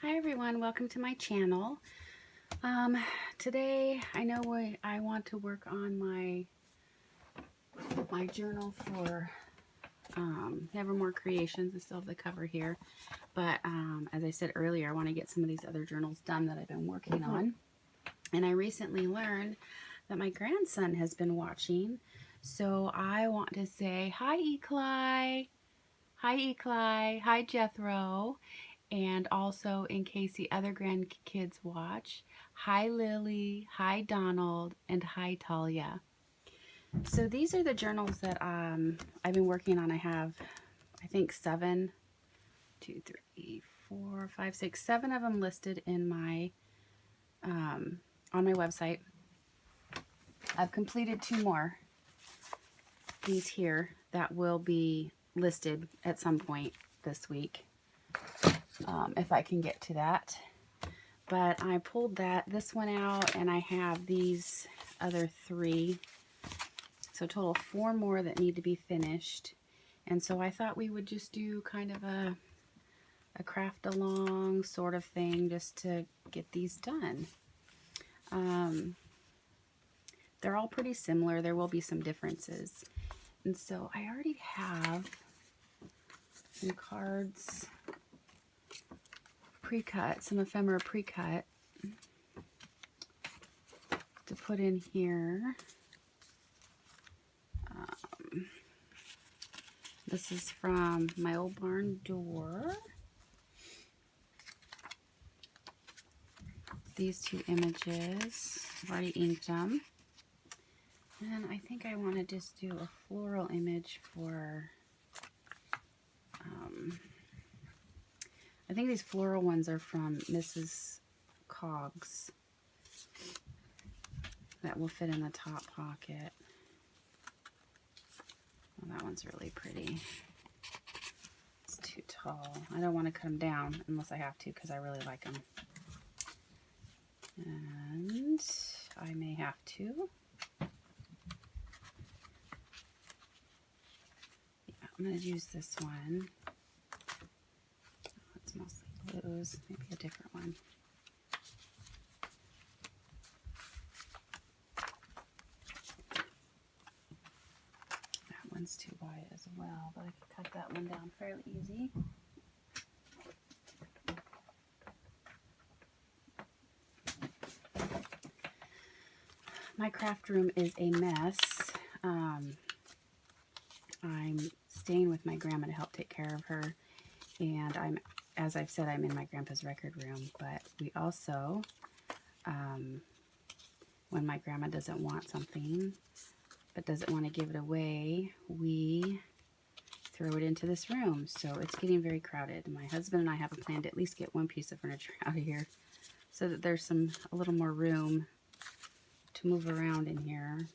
Hi everyone, welcome to my channel. Today I know I want to work on my journal for Nevermore Creations. I still have the cover here, but as I said earlier, I want to get some of these other journals done that I've been working on. And I recently learned that my grandson has been watching, so I want to say hi Ecli, hi Jethro. And also, in case the other grandkids watch, hi Lily, hi Donald, and hi Talia. So these are the journals that I've been working on. I have, I think, 7 of them listed in my on my website. I've completed 2 more, these here, that will be listed at some point this week. If I can get to that. But I pulled this one out, and I have these other 3. So total 4 more that need to be finished. And so I thought we would just do kind of a craft along sort of thing just to get these done. They're all pretty similar. There will be some differences. And so I already have some cards pre-cut, some ephemera pre-cut to put in here. This is from my old barn door. These 2 images, I've already inked them. And I think I want to just do a floral image for, I think these floral ones are from Mrs. Coggs. That will fit in the top pocket. Oh, that one's really pretty. It's too tall. I don't want to cut them down unless I have to because I really like them. And I may have to. Yeah, I'm going to use this one. Oh, it's mostly blues. Maybe a different one. That one's too wide as well, but I could cut that one down fairly easy. My craft room is a mess. I'm staying with my grandma to help take care of her, and as I've said, I'm in my grandpa's record room, but we also, when my grandma doesn't want something, but doesn't want to give it away, we throw it into this room, so it's getting very crowded. My husband and I have a plan to at least get one piece of furniture out of here, so that there's a little more room to move around in here.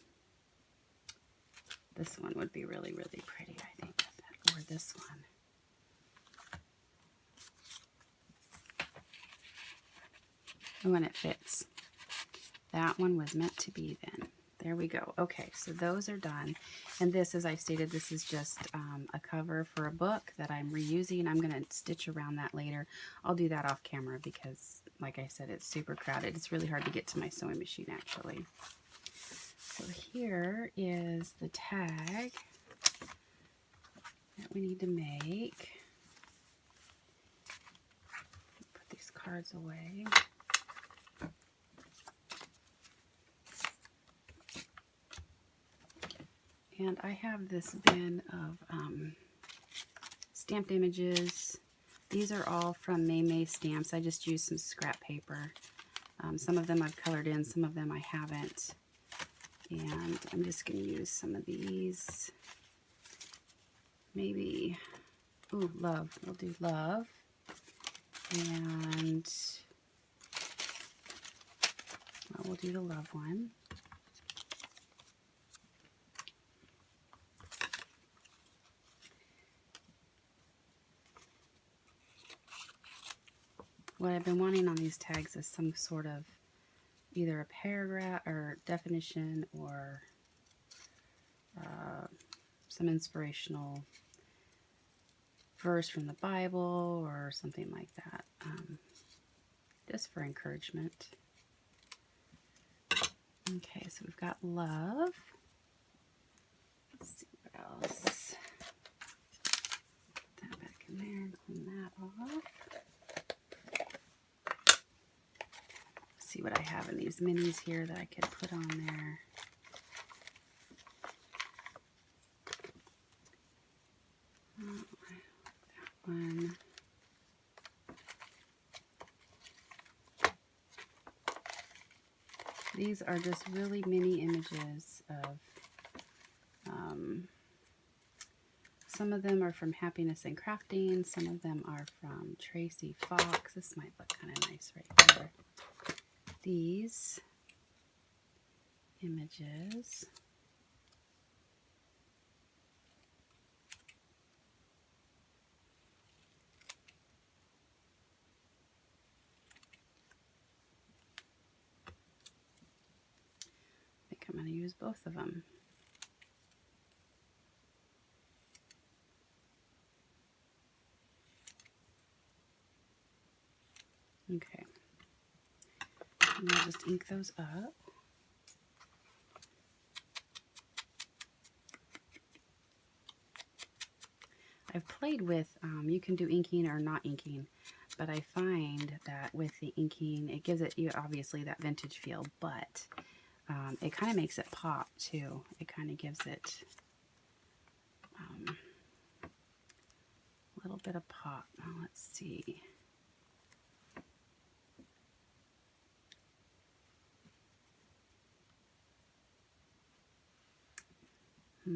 This one would be really, really pretty, I think, or this one. Oh, and it fits. That one was meant to be then. There we go. Okay, so those are done. And this, as I stated, this is just a cover for a book that I'm reusing. I'm going to stitch around that later. I'll do that off camera because, like I said, it's super crowded. It's really hard to get to my sewing machine, actually. So here is the tag that we need to make. Put these cards away. And I have this bin of stamped images. These are all from May Stamps. I just used some scrap paper. Some of them I've colored in, some of them I haven't. And I'm just going to use some of these. Maybe, ooh, love. We'll do love. And we'll do the love one. What I've been wanting on these tags is some sort of either a paragraph or definition or some inspirational verse from the Bible or something like that. just for encouragement. Okay, so we've got love. Let's see what else. Put that back in there and clean that off. See what I have in these minis here that I could put on there. Oh, that one. These are just really mini images of, some of them are from Happiness and Crafting, some of them are from Tracy Fox. This might look kind of nice right here. These images. I think I'm going to use both of them. Okay, and I'll just ink those up. I've played with, you can do inking or not inking, but I find that with the inking, it gives it, obviously, that vintage feel, but it kind of makes it pop too. It kind of gives it a little bit of pop. Now let's see. I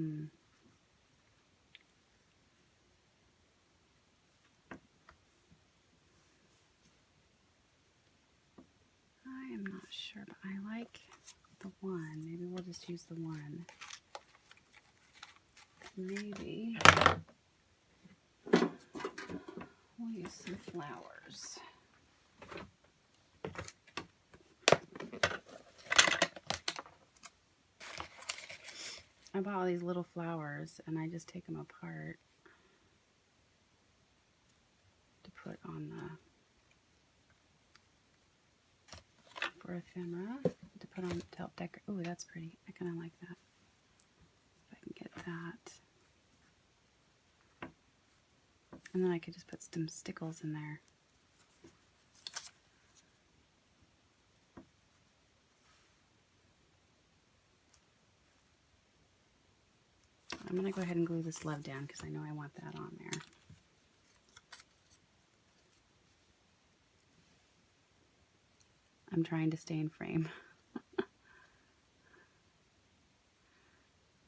am not sure, but I like the one. Maybe we'll just use the one. Maybe we'll use some flowers. I bought all these little flowers and I just take them apart to put on the, for ephemera, to put on, to help decorate. Oh, that's pretty. I kind of like that. If I can get that. And then I could just put some stickles in there. I'm going to go ahead and glue this love down because I know I want that on there. I'm trying to stay in frame.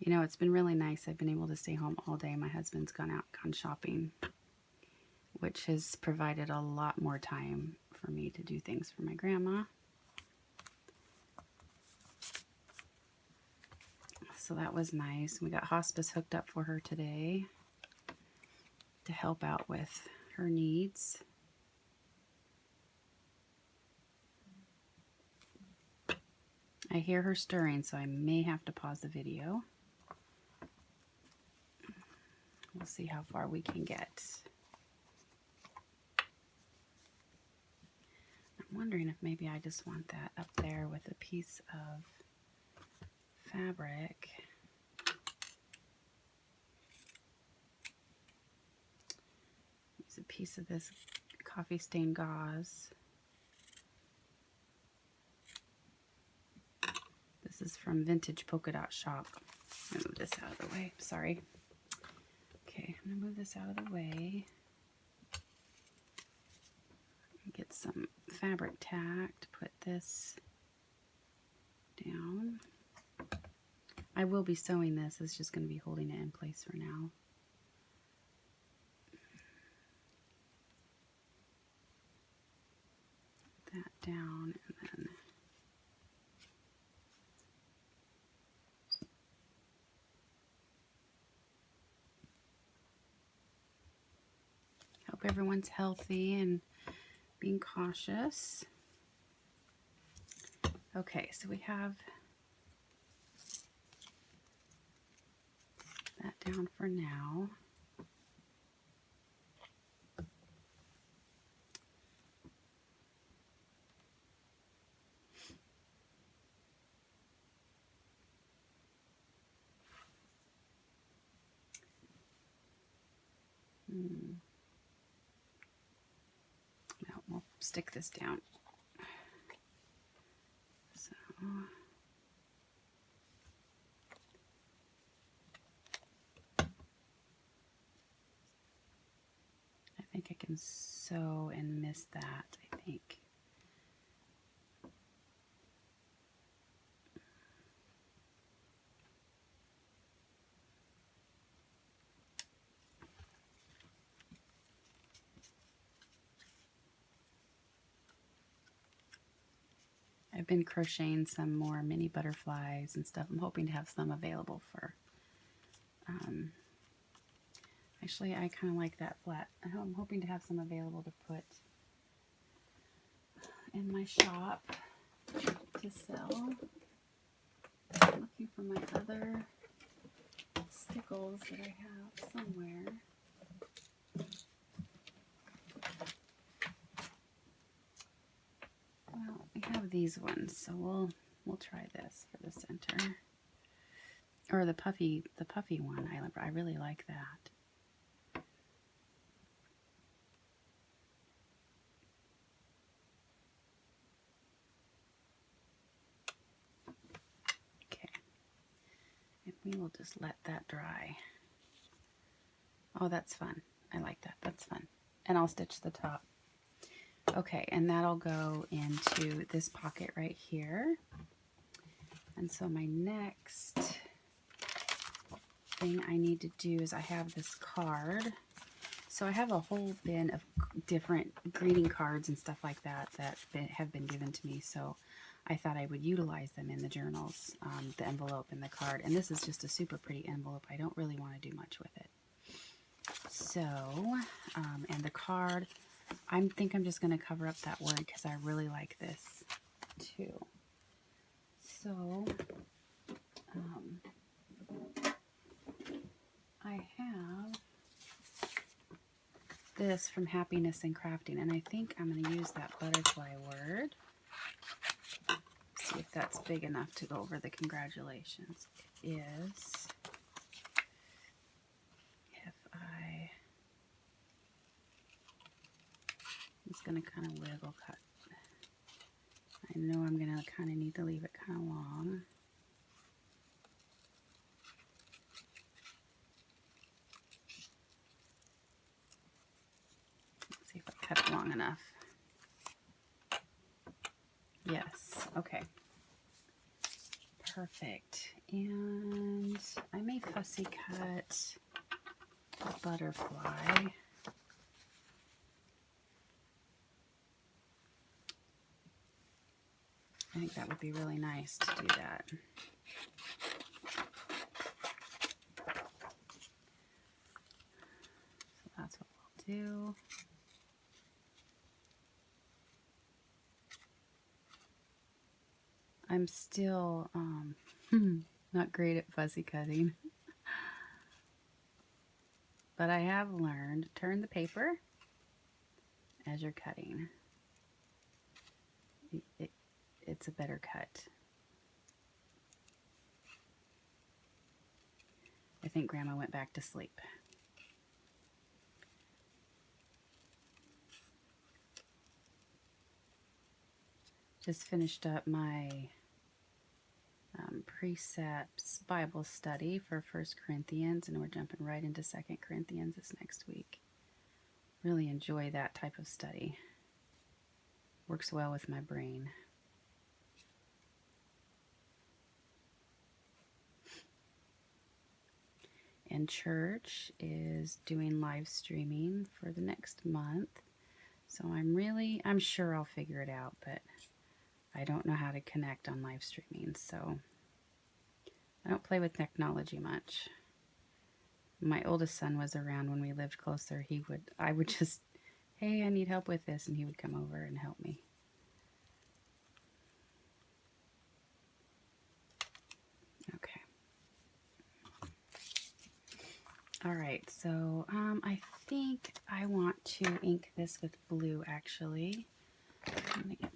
You know, it's been really nice. I've been able to stay home all day. My husband's gone shopping, which has provided a lot more time for me to do things for my grandma. So that was nice. We got hospice hooked up for her today to help out with her needs. I hear her stirring, so I may have to pause the video. We'll see how far we can get. I'm wondering if maybe I just want that up there with a piece of fabric. Use a piece of this coffee stained gauze. This is from Vintage Polka Dot Shop. I'm gonna move this out of the way. Sorry. Okay, I'm gonna move this out of the way. Get some fabric tack to put this down. I will be sewing this. It's just going to be holding it in place for now. That down and then hope everyone's healthy and being cautious. Okay, so we have that down for now. No, we'll stick this down. So I think I can sew and miss that, I think. I've been crocheting some more mini butterflies and stuff. I'm hoping to have some available for, actually I kind of like that flat. I'm hoping to have some available to put in my shop to sell. I'm looking for my other stickles that I have somewhere. Well, we have these ones, so we'll try this for the center. Or the puffy one. I really like that. Okay. And we will just let that dry. Oh, that's fun. I like that. That's fun. And I'll stitch the top. Okay, and that'll go into this pocket right here. And so my next thing I need to do is I have this card. So I have a whole bin of different greeting cards and stuff like that that have been given to me. So I thought I would utilize them in the journals, the envelope and the card. And this is just a super pretty envelope. I don't really want to do much with it. So, and the card, I think I'm just going to cover up that word because I really like this too. So, I have this from Happiness and Crafting, and I think I'm going to use that butterfly word. See if that's big enough to go over the congratulations. It is. I'm just going to kind of wiggle cut. I know I'm going to kind of need to leave it kind of long. Let's see if I cut it long enough. Yes, okay. Perfect. And I may fussy cut a butterfly. I think that would be really nice to do that. So that's what we'll do. I'm still not great at fussy cutting, but I have learned turn the paper as you're cutting. It's a better cut. I think Grandma went back to sleep. Just finished up my precepts Bible study for 1 Corinthians, and we're jumping right into 2 Corinthians this next week. Really enjoy that type of study. Works well with my brain. And church is doing live streaming for the next month. So I'm sure I'll figure it out, but I don't know how to connect on live streaming, so I don't play with technology much. My oldest son was around when we lived closer. I would just, hey, I need help with this, and he would come over and help me. Okay. All right, so I think I want to ink this with blue, actually. I'm going to get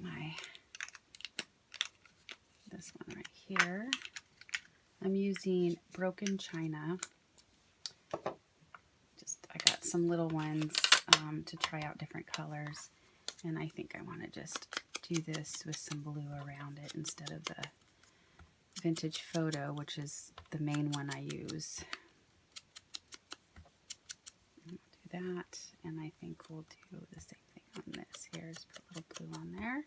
this one right here. I'm using Broken China. I got some little ones to try out different colors. And I think I want to just do this with some blue around it instead of the Vintage Photo, which is the main one I use. I'll do that, and I think we'll do the same thing on this. Here's put a little blue on there.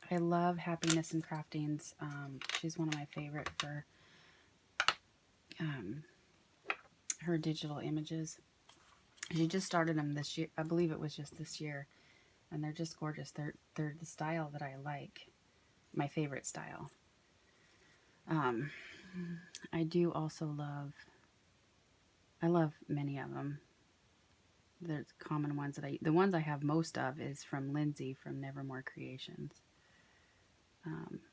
I love Happiness and Craftings. She's one of my favorite for her digital images. She just started them this year. I believe it was just this year. And they're just gorgeous. They're the style that I like. My favorite style. I do also love, I love many of them. There's common ones that the ones I have most of is from Lindsay from Nevermore Creations.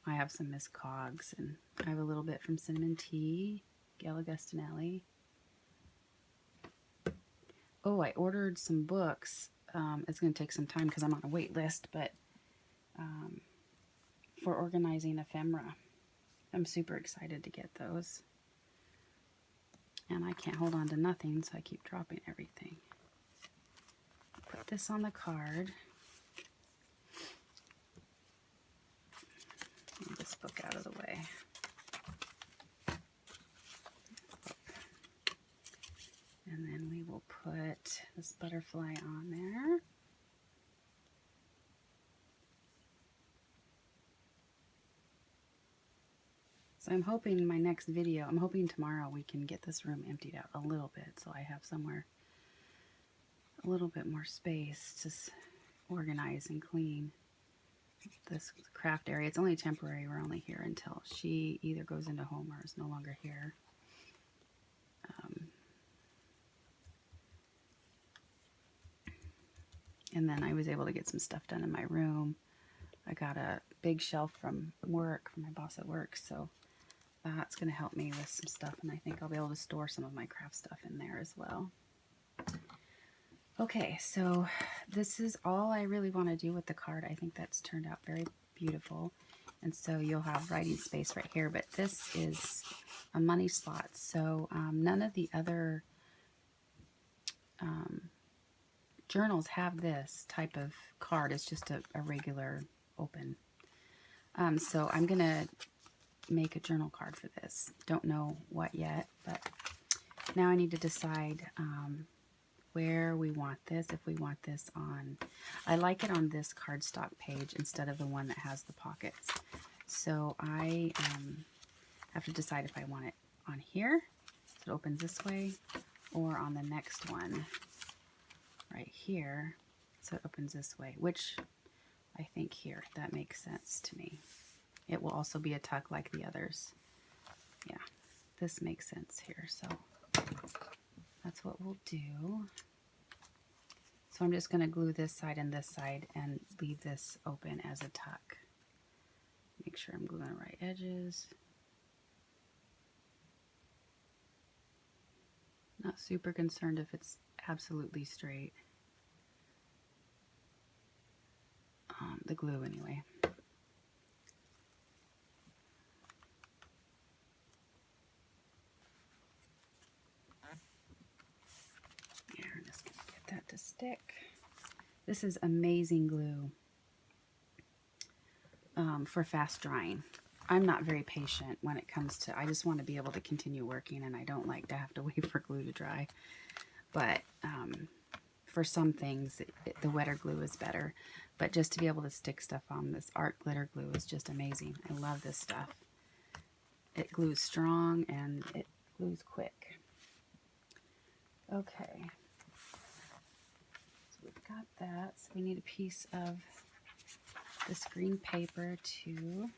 I have some Miss Cogs, and I have a little bit from Cinnamon Tea, Gail Agustinelli. Oh, I ordered some books. It's going to take some time because I'm on a wait list, but for organizing ephemera. I'm super excited to get those. And I can't hold on to nothing, so I keep dropping everything. Put this on the card. Move this book out of the way. And then we will put this butterfly on there. So I'm hoping my next video, I'm hoping tomorrow we can get this room emptied out a little bit so I have somewhere a little bit more space to organize and clean this craft area. It's only temporary. We're only here until she either goes into home or is no longer here. And then I was able to get some stuff done in my room. I got a big shelf from work, from my boss at work, so that's going to help me with some stuff, and I think I'll be able to store some of my craft stuff in there as well. Okay, so this is all I really want to do with the card. I think that's turned out very beautiful. And so you'll have writing space right here, but this is a money slot. So none of the other journals have this type of card. It's just a regular open. So I'm going to make a journal card for this. Don't know what yet, but now I need to decide where we want this. If we want this on, I like it on this cardstock page instead of the one that has the pockets. So I have to decide if I want it on here, so it opens this way, or on the next one right here, so it opens this way, which I think here, that makes sense to me. It will also be a tuck like the others. Yeah, this makes sense here, so that's what we'll do. So I'm just going to glue this side and leave this open as a tuck. Make sure I'm gluing the right edges. Not super concerned if it's absolutely straight. The glue anyway. Yeah, I'm just going to get that to stick. This is amazing glue for fast drying. I'm not very patient when it comes to, I just want to be able to continue working, and I don't like to have to wait for glue to dry. But for some things, the wetter glue is better. But just to be able to stick stuff on, this art glitter glue is just amazing. I love this stuff. It glues strong and it glues quick. Okay. So we've got that. So we need a piece of this green paper to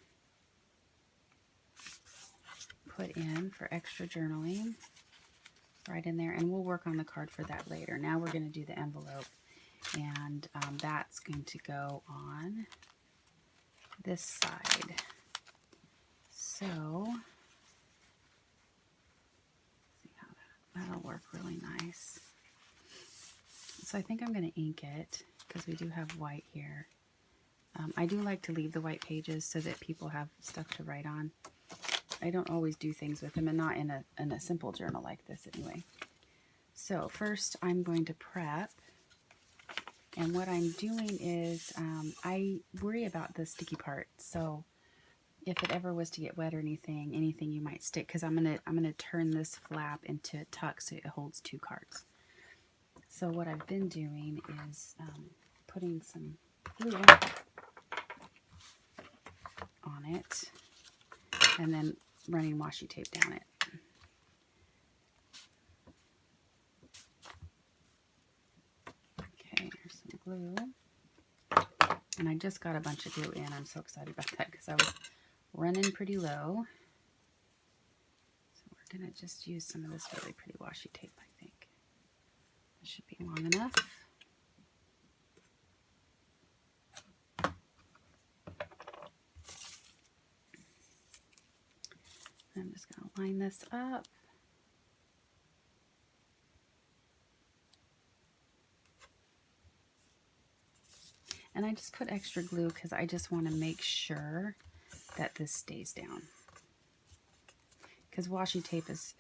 put in for extra journaling. Right in there, and we'll work on the card for that later. Now we're going to do the envelope, and that's going to go on this side. So, see how that'll work really nice. So I think I'm going to ink it because we do have white here. I do like to leave the white pages so that people have stuff to write on. I don't always do things with them, and not in a simple journal like this anyway. So first I'm going to prep, and what I'm doing is I worry about the sticky part. So if it ever was to get wet or anything you might stick, because I'm gonna turn this flap into a tuck so it holds 2 cards. So what I've been doing is putting some glue on it and then running washi tape down it. Okay, here's some glue. And I just got a bunch of glue in. I'm so excited about that because I was running pretty low. So we're going to just use some of this really pretty washi tape, I think. It should be long enough. I'm just going to line this up. And I just put extra glue because I just want to make sure that this stays down. Because washi tape is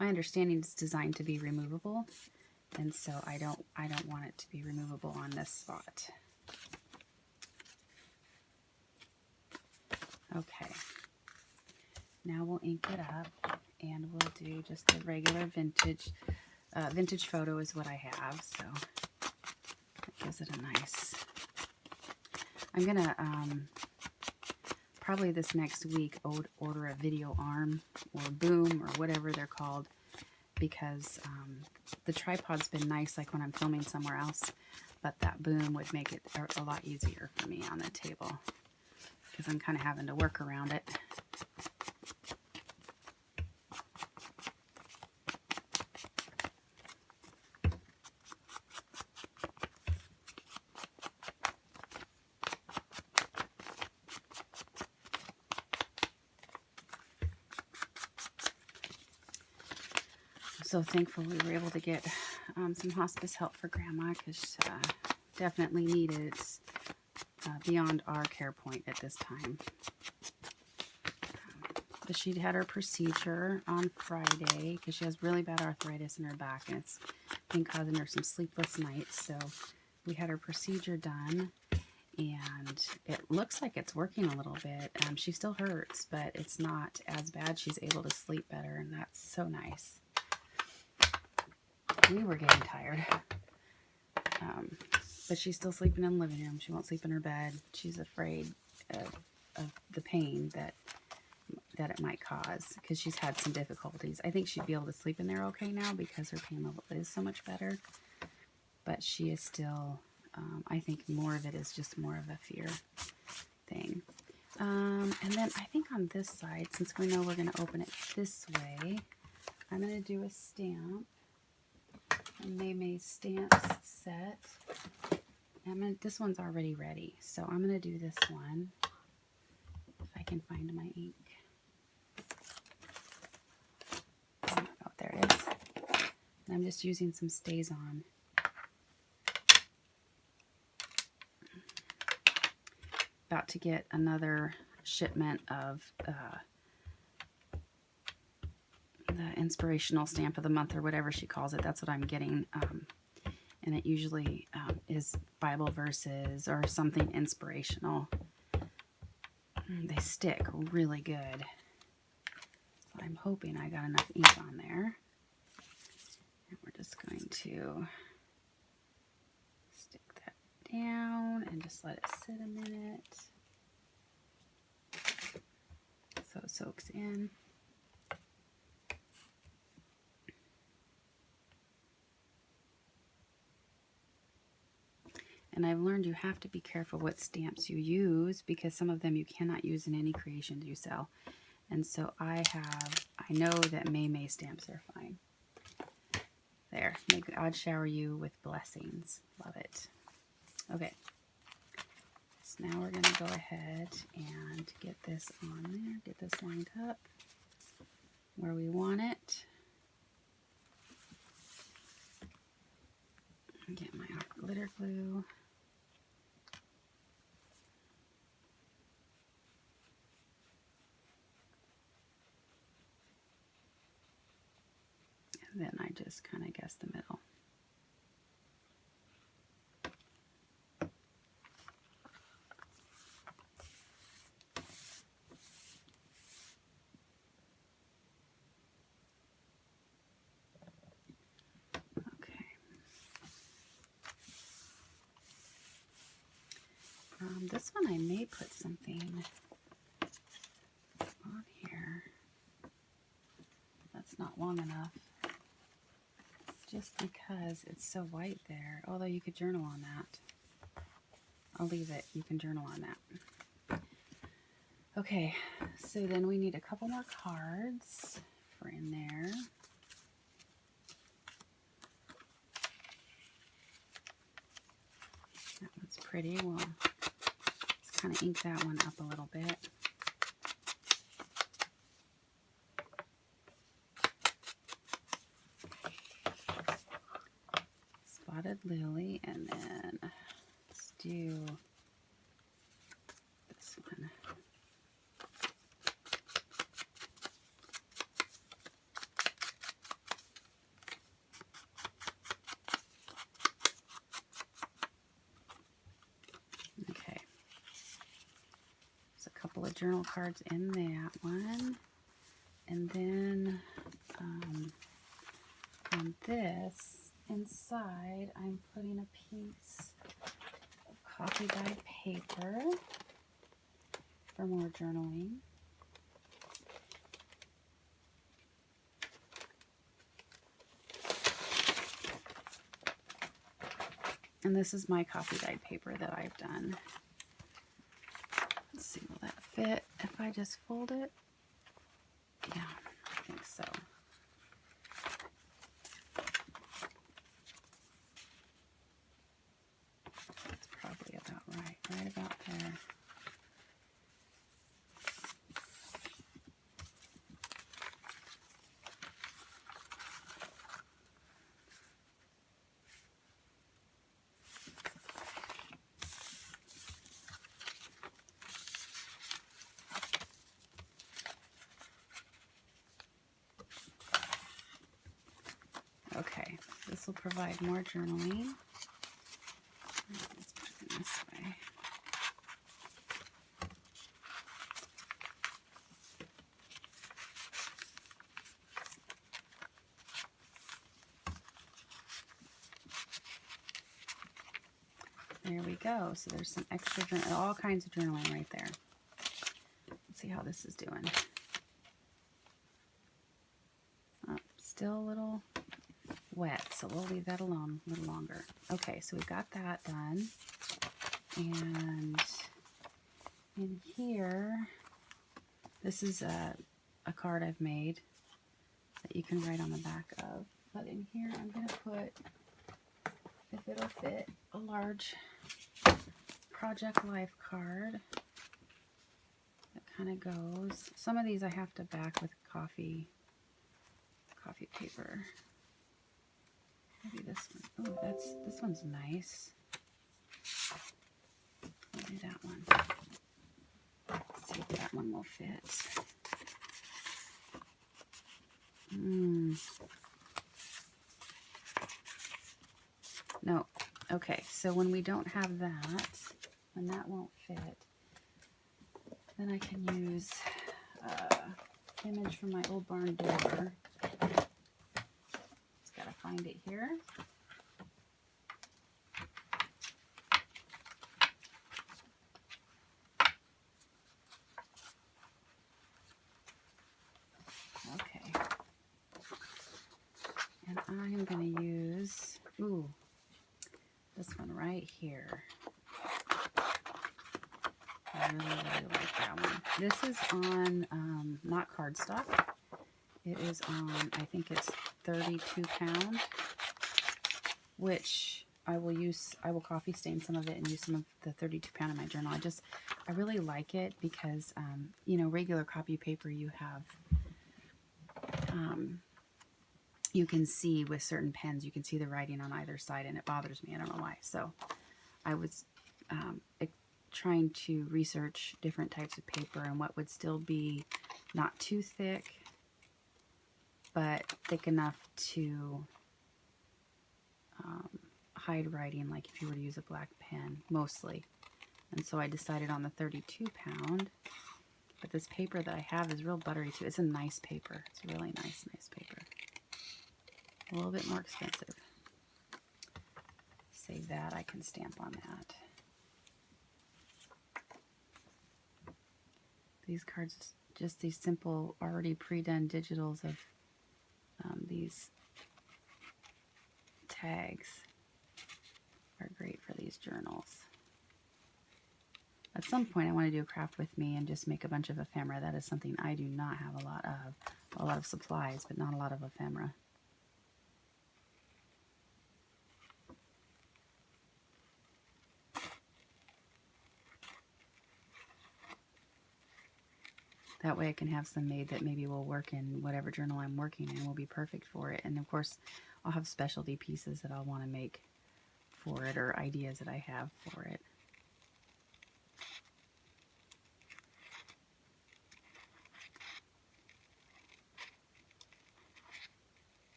my understanding, is designed to be removable, and so I don't want it to be removable on this spot. Okay. Now we'll ink it up, and we'll do just the regular vintage. Vintage photo is what I have, so that gives it a nice. I'm gonna probably this next week order a video arm or boom or whatever they're called, because the tripod's been nice like when I'm filming somewhere else, but that boom would make it a lot easier for me on the table because I'm kind of having to work around it. So thankful we were able to get some hospice help for Grandma, because definitely needed. It's beyond our care point at this time. But she'd had her procedure on Friday because she has really bad arthritis in her back, and it's been causing her some sleepless nights. So we had her procedure done, and it looks like it's working a little bit. She still hurts, but it's not as bad. She's able to sleep better, and that's so nice. We were getting tired, but she's still sleeping in the living room. She won't sleep in her bed. She's afraid of the pain that it might cause, because she's had some difficulties. I think she'd be able to sleep in there okay now because her pain level is so much better, but she is still, I think more of it is just more of a fear thing. And then I think on this side, since we know we're going to open it this way, I'm going to do a stamp. A May stamps set. This one's already ready, so I'm going to do this one if I can find my ink. Oh, there it is. And I'm just using some StazOn. About to get another shipment of the inspirational stamp of the month, or whatever she calls it. That's what I'm getting, and it usually is Bible verses or something inspirational. They stick really good, so I'm hoping I got enough ink on there. And we're just going to stick that down and just let it sit a minute so it soaks in. And I've learned you have to be careful what stamps you use, because some of them you cannot use in any creations you sell. And so I know that May stamps are fine. There, may God shower you with blessings. Love it. Okay, so now we're going to go ahead and get this on there, get this lined up where we want it. Get my glitter glue. then I just kind of guess the middle. This one I may put something on here. That's not long enough. Just because it's so white there. Although you could journal on that. I'll leave it. You can journal on that. Okay, so then we need a couple more cards for in there. That one's pretty. Well, let's kind of ink that one up a little bit. Spotted lily, and then let's do this one. Okay, there's a couple of journal cards in that one, and then on this inside, I'm putting a piece of coffee dyed paper for more journaling. And this is my coffee dyed paper that I've done. Let's see, will that fit if I just fold it? Yeah, I think so. That's probably about right about there. Okay, this will provide more journaling. Let's put it in this way. There we go. So there's some extra journal, all kinds of journaling right there. Let's see how this is doing. Oh, still a little wet, so we'll leave that alone a little longer. Okay, so we've got that done. And in here, this is a card I've made that you can write on the back of. But in here, I'm going to put, if it'll fit, a large Project Life card that kind of goes. Some of these I have to back with coffee paper. Maybe this one. Oh, this one's nice. I'll do that one. Let's see if that one will fit. No. Okay, so when we don't have that, when that won't fit, then I can use image from my old barn door. Just gotta find it here. Okay. And I'm gonna use, this one right here. I really, really like that one. This is on, not cardstock. It is on, I think it's 32 pound, which I will coffee stain some of it and use some of the 32 pound in my journal. I really like it because, you know, regular copy paper you have, you can see with certain pens, you can see the writing on either side, and it bothers me. I don't know why. So I was trying to research different types of paper and what would still be not too thick but thick enough to hide writing, like if you were to use a black pen, mostly. And so I decided on the 32 pound. But this paper that I have is real buttery too. It's a nice paper. It's a really nice paper. A little bit more expensive. Save that. I can stamp on that. These cards, just these simple, already pre-done digitals of these tags are great for these journals. At some point I want to do a craft with me and just make a bunch of ephemera. That is something I do not have a lot of. A lot of supplies, but not a lot of ephemera. That way I can have some made that maybe will work in whatever journal I'm working in, will be perfect for it. And of course, I'll have specialty pieces that I'll want to make for it, or ideas that I have for it.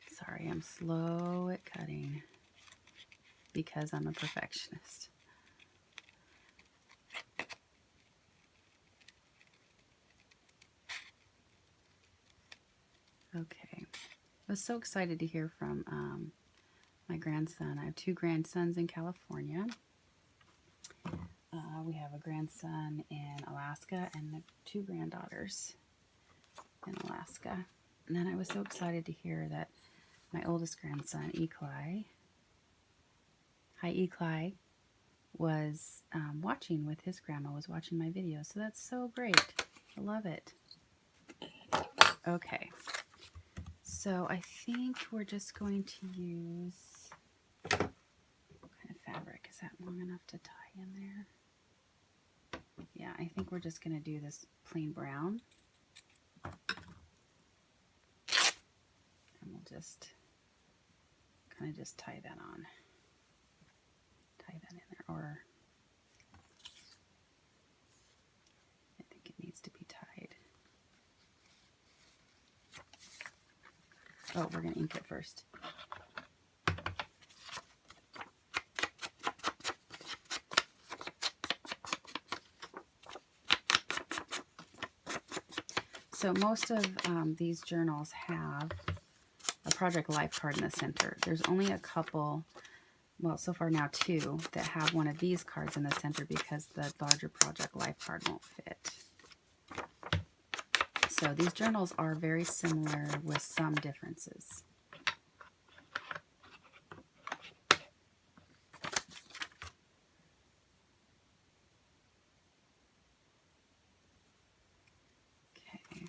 Sorry, I'm slow at cutting because I'm a perfectionist. Okay, I was so excited to hear from my grandson. I have 2 grandsons in California. We have a grandson in Alaska and 2 granddaughters in Alaska. And then I was so excited to hear that my oldest grandson, Ecli, was watching with his grandma, was watching my video. So that's so great. I love it. Okay. So I think we're just going to use, what kind of fabric? Is that long enough to tie in there? Yeah, I think we're just going to do this plain brown. And we'll just kind of just tie that on. Tie that in there, or I think it needs to be tied. Oh, we're going to ink it first. So most of these journals have a project life card in the center. There's only a couple, well, so far now 2, that have one of these cards in the center because the larger project life card won't fit. So these journals are very similar with some differences. Okay.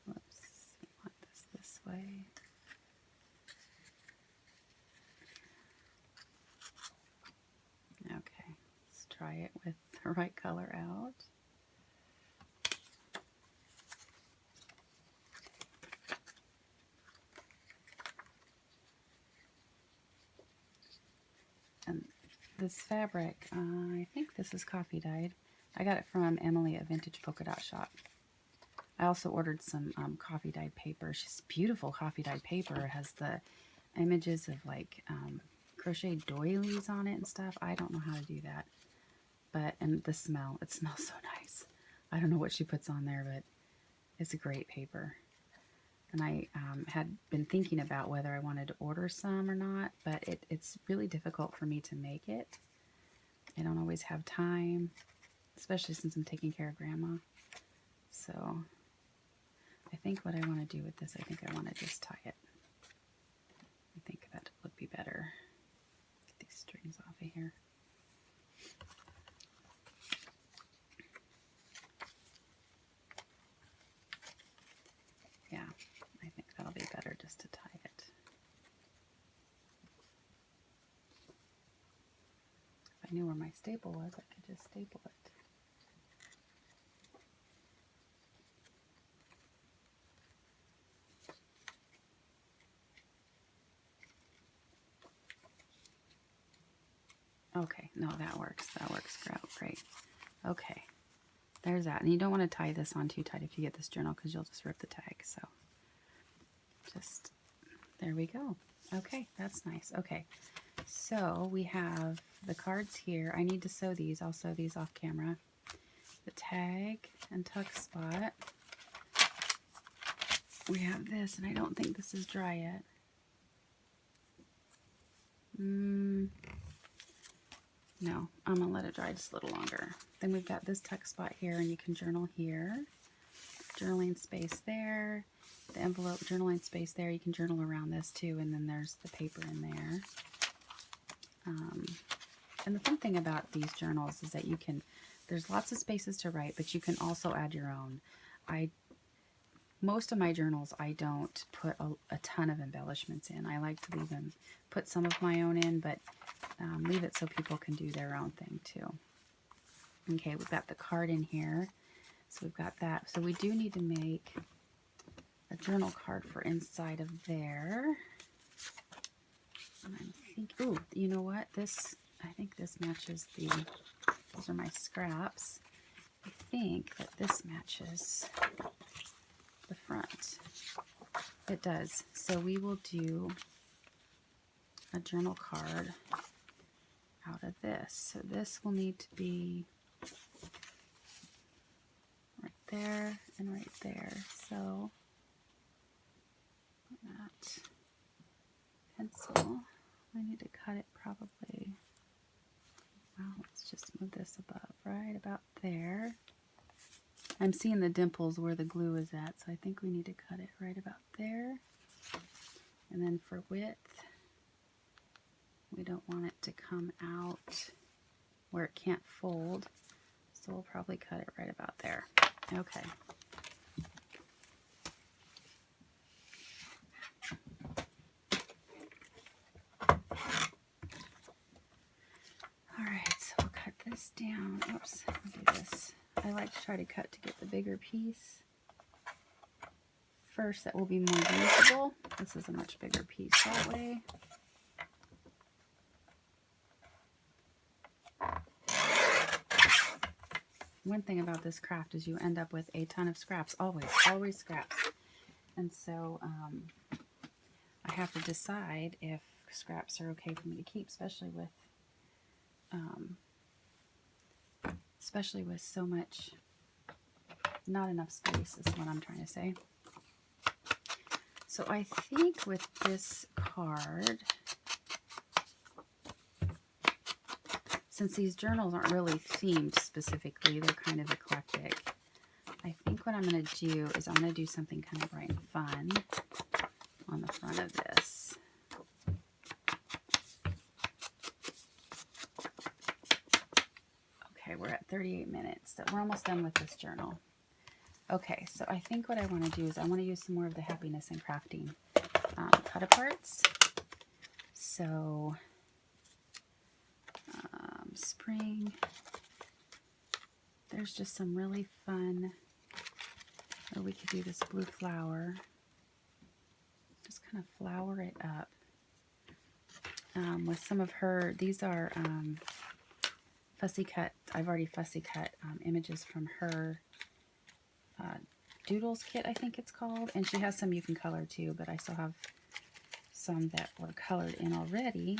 Whoops, we want this way. Okay, let's try it with the right color out. And this fabric, I think this is coffee dyed. I got it from Emily at Vintage Polka Dot Shop. I also ordered some coffee dyed paper. It's just beautiful coffee dyed paper. It has the images of like crochet doilies on it and stuff. I don't know how to do that. But, and the smell, it smells so nice. I don't know what she puts on there, but it's a great paper. And I had been thinking about whether I wanted to order some or not, but it's really difficult for me to make it. I don't always have time, especially since I'm taking care of Grandma. So I think what I want to do with this, I think I want to just tie it. I think that would be better. Get these strings off of here. Yeah, I think that'll be better just to tie it. If I knew where my staple was, I could just staple it. Okay, no, that works. That works great. Okay, there's that. And you don't want to tie this on too tight if you get this journal because you'll just rip the tag. So just, there we go. Okay, that's nice. Okay, so we have the cards here. I need to sew these. I'll sew these off camera. The tag and tuck spot. We have this, and I don't think this is dry yet. No, I'm going to let it dry just a little longer. Then we've got this tuck spot here, and you can journal here. Journaling space there. The envelope, journaling space there. You can journal around this too, and then there's the paper in there. And the fun thing about these journals is that you can, there's lots of spaces to write, but you can also add your own. Most of my journals, I don't put a ton of embellishments in. I like to leave them, put some of my own in, but leave it so people can do their own thing too. Okay, we've got the card in here. So we've got that. So we do need to make a journal card for inside of there. And I'm thinking, ooh, you know what? I think this matches those are my scraps. I think that this matches the front. It does. So we will do a journal card out of this. So this will need to be right there and right there. So that pencil, I need to cut it probably, well, let's just move this above, right about there. I'm seeing the dimples where the glue is at, so I think we need to cut it right about there. And then for width, we don't want it to come out where it can't fold, so we'll probably cut it right about there. Okay. All right, so we'll cut this down. Oops, I'll do this. I like to try to cut to get the bigger piece first. That will be more usable. This is a much bigger piece that way. One thing about this craft is you end up with a ton of scraps, always scraps. And so I have to decide if scraps are okay for me to keep, especially with so much, not enough space is what I'm trying to say. So I think with this card, since these journals aren't really themed specifically, they're kind of eclectic, I think what I'm going to do is I'm going to do something kind of bright and fun on the front of this. Okay, we're at 38 minutes, so we're almost done with this journal. Okay, so I think what I want to do is I want to use some more of the Happiness and Crafting cut aparts. So, spring, there's just some really fun, or we could do this blue flower. Just kind of flower it up with some of her, these are fussy cut, I've already fussy cut images from her Doodles kit, I think it's called, and she has some you can color too, but I still have some that were colored in already.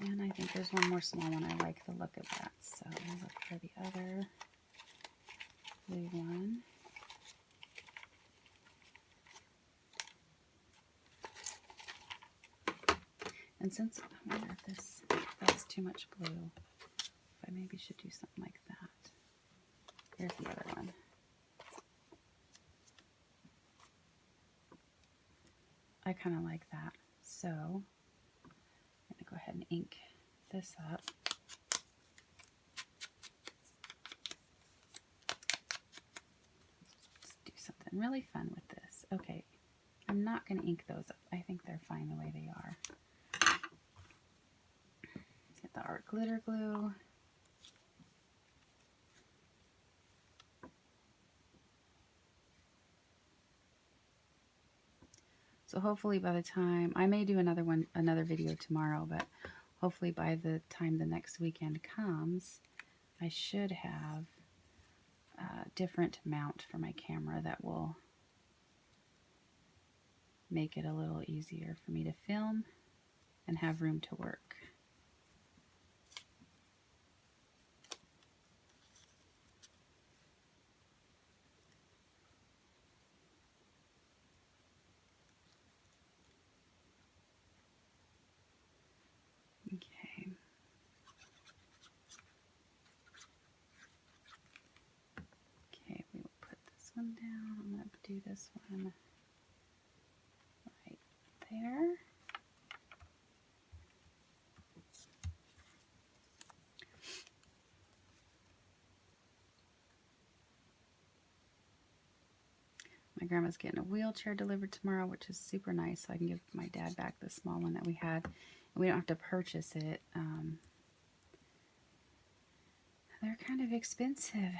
And I think there's one more small one. I like the look of that, so I'll look for the other blue one. And since I wonder if that's too much blue, I maybe should do something like that. Here's the other one. I kind of like that. So I'm going to go ahead and ink this up. Let's do something really fun with this. Okay, I'm not going to ink those up. I think they're fine the way they are. Get the art glitter glue. So hopefully by the time, I may do another video tomorrow, but hopefully by the time the next weekend comes, I should have a different mount for my camera that will make it a little easier for me to film and have room to work. Okay. Okay, we will put this one down. I'm going to do this one right there. My grandma's getting a wheelchair delivered tomorrow, which is super nice, so I can give my dad back the small one that we had. And we don't have to purchase it. They're kind of expensive.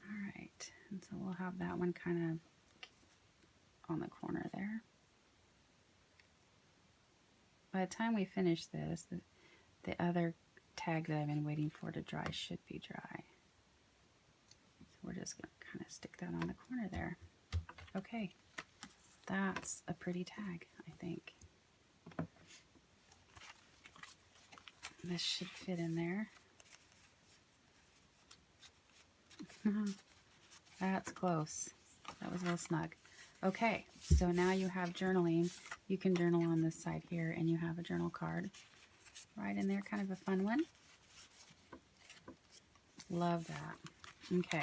Alright, and so we'll have that one kind of on the corner there. By the time we finish this, the other tag that I've been waiting for to dry should be dry. So we're just going to kind of stick that on the corner there. Okay, that's a pretty tag, I think. This should fit in there. That's close. That was a little snug. Okay, so now you have journaling. You can journal on this side here, and you have a journal card right in there. Kind of a fun one. Love that. Okay.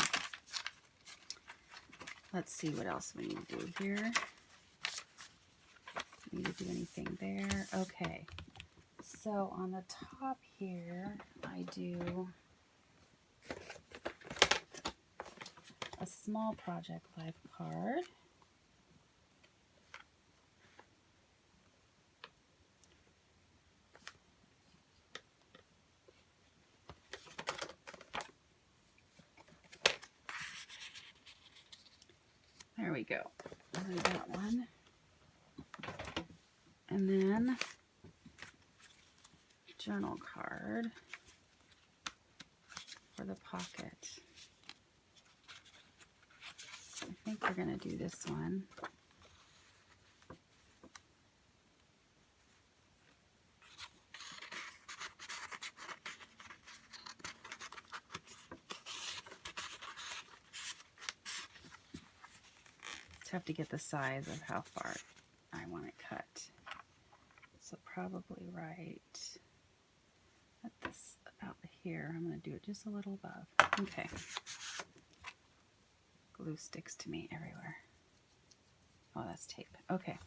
Let's see what else we need to do here. Need to do anything there. Okay. So on the top here, I do a small Project Life card. There we go. I got one. And then journal card for the pocket. I think we're going to do this one. Just have to get the size of how far I want it cut. So probably right at this about here. I'm going to do it just a little above. Okay. Glue sticks to me everywhere. Oh, that's tape. Okay.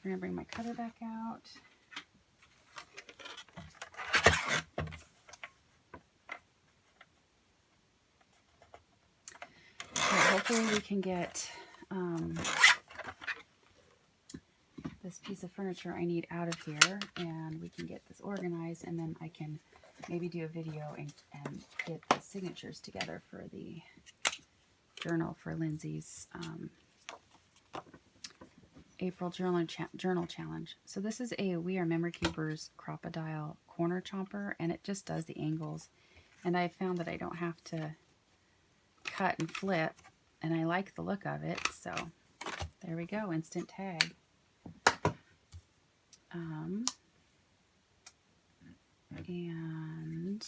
We're going to bring my cutter back out. Okay, hopefully we can get this piece of furniture I need out of here, and we can get this organized, and then I can maybe do a video and get the signatures together for the journal for Lindsay's April journal challenge. So this is a We Are Memory Keepers Crocodile Corner Chomper, and it just does the angles. And I found that I don't have to cut and flip, and I like the look of it. So there we go, instant tag. And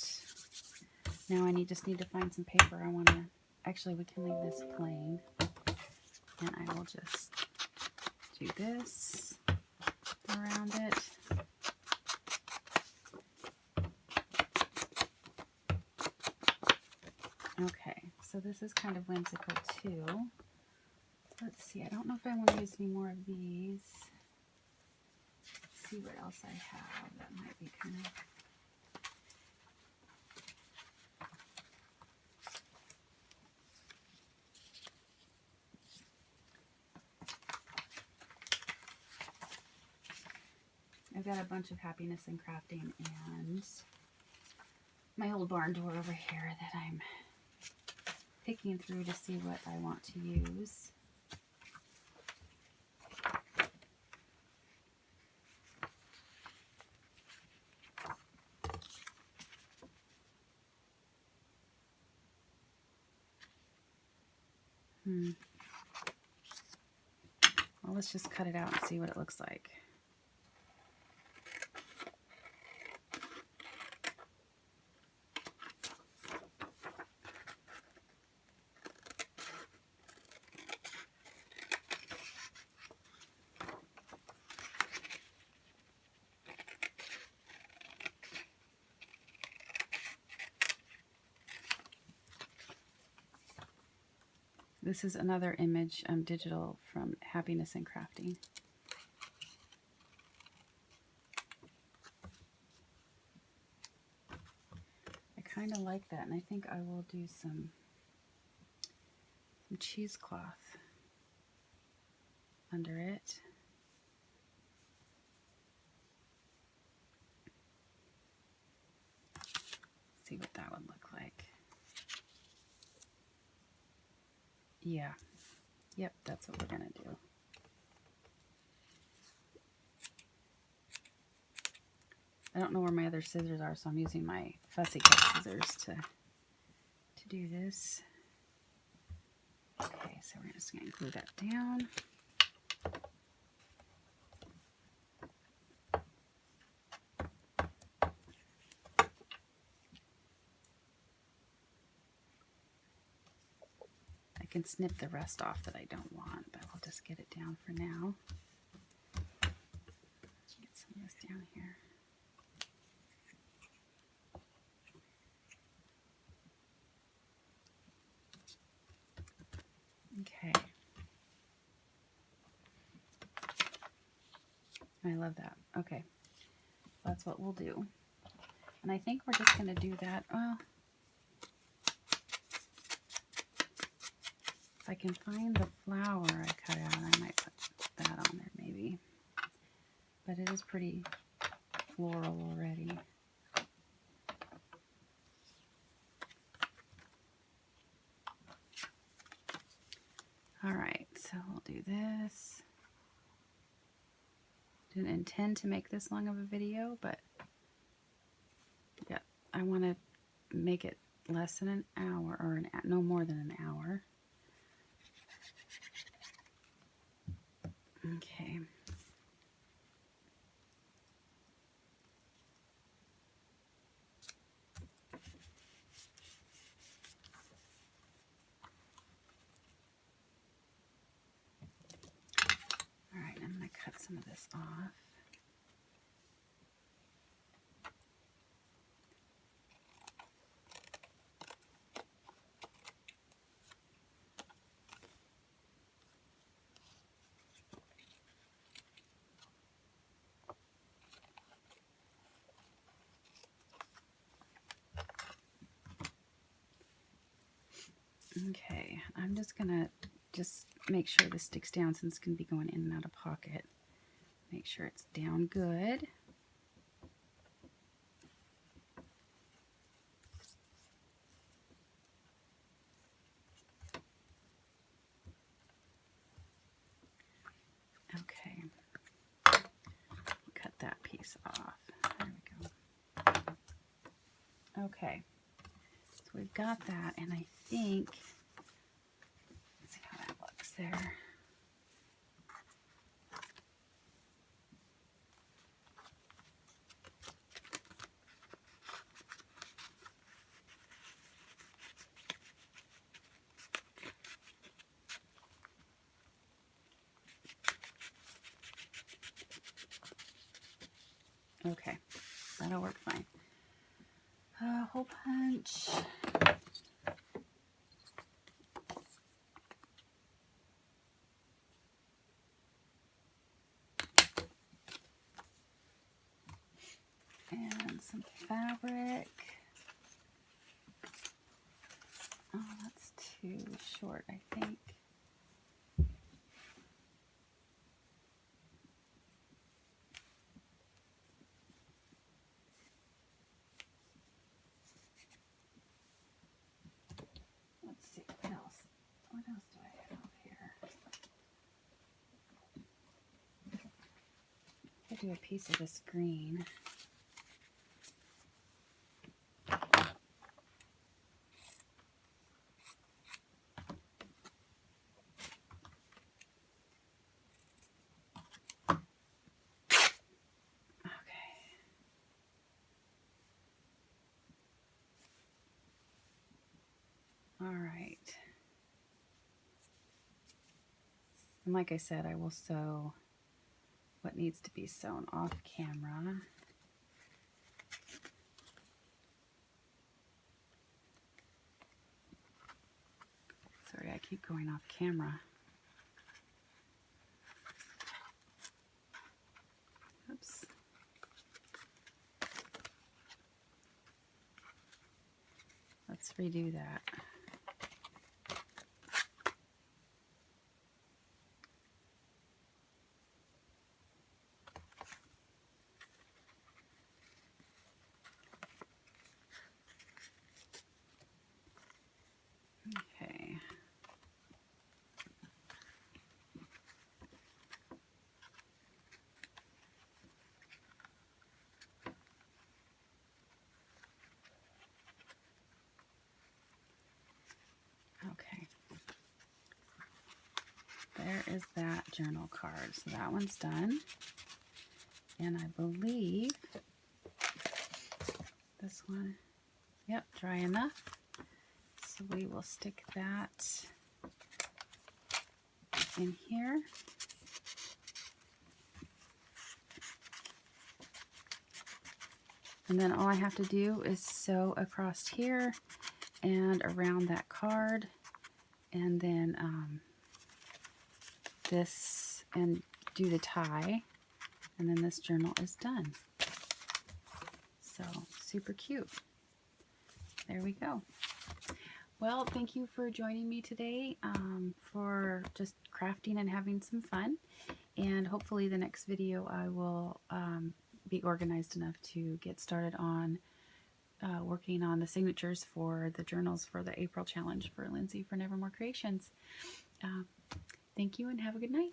now I just need to find some paper. I want to, actually we can leave this plain, and I will just do this around it. Okay, so this is kind of whimsical too. Let's see, I don't know if I want to use any more of these. Let's see what else I have that might be kind of... I've got a bunch of happiness and crafting and my old barn door over here that I'm picking through to see what I want to use. Well, let's just cut it out and see what it looks like. This is another image, digital, from Happiness and Crafting. I kind of like that, and I think I will do some cheesecloth under it. See what that would look like. Yeah. Yep, that's what we're going to do. I don't know where my other scissors are, so I'm using my fussy cut scissors to do this. Okay, so we're just going to glue that down. I can snip the rest off that I don't want, but I'll just get it down for now. Get some of this down here. Okay. I love that. Okay. That's what we'll do. And I think we're just going to do that. Well, if I can find the flower I cut out, I might put that on there maybe. But it is pretty floral already. All right, so we'll do this. Didn't intend to make this long of a video, but yeah, I want to make it less than an hour, or no more than an hour. Okay. All right, I'm going to cut some of this off. Okay, I'm just gonna make sure this sticks down, since it's gonna be going in and out of pocket. Make sure it's down good. Okay, cut that piece off. There we go. Okay, so we've got that, and I think, let's see how that looks there. Okay, that'll work fine. Hole punch. And some fabric. Oh, that's too short, I think. Let's see. do a piece of this green. All right. And like I said, I will sew what needs to be sewn off camera. Sorry, I keep going off camera. Oops. Let's redo that. Okay. Okay. There is that journal card. So that one's done. And I believe this one, yep, dry enough. So we will stick that in here. And then all I have to do is sew across here and around that card, and then this, and do the tie, and then this journal is done. So super cute. There we go. Well, thank you for joining me today for just crafting and having some fun. And hopefully the next video I will be organized enough to get started on working on the signatures for the journals for the April challenge for Lindsay for Nevermore Creations. Thank you and have a good night.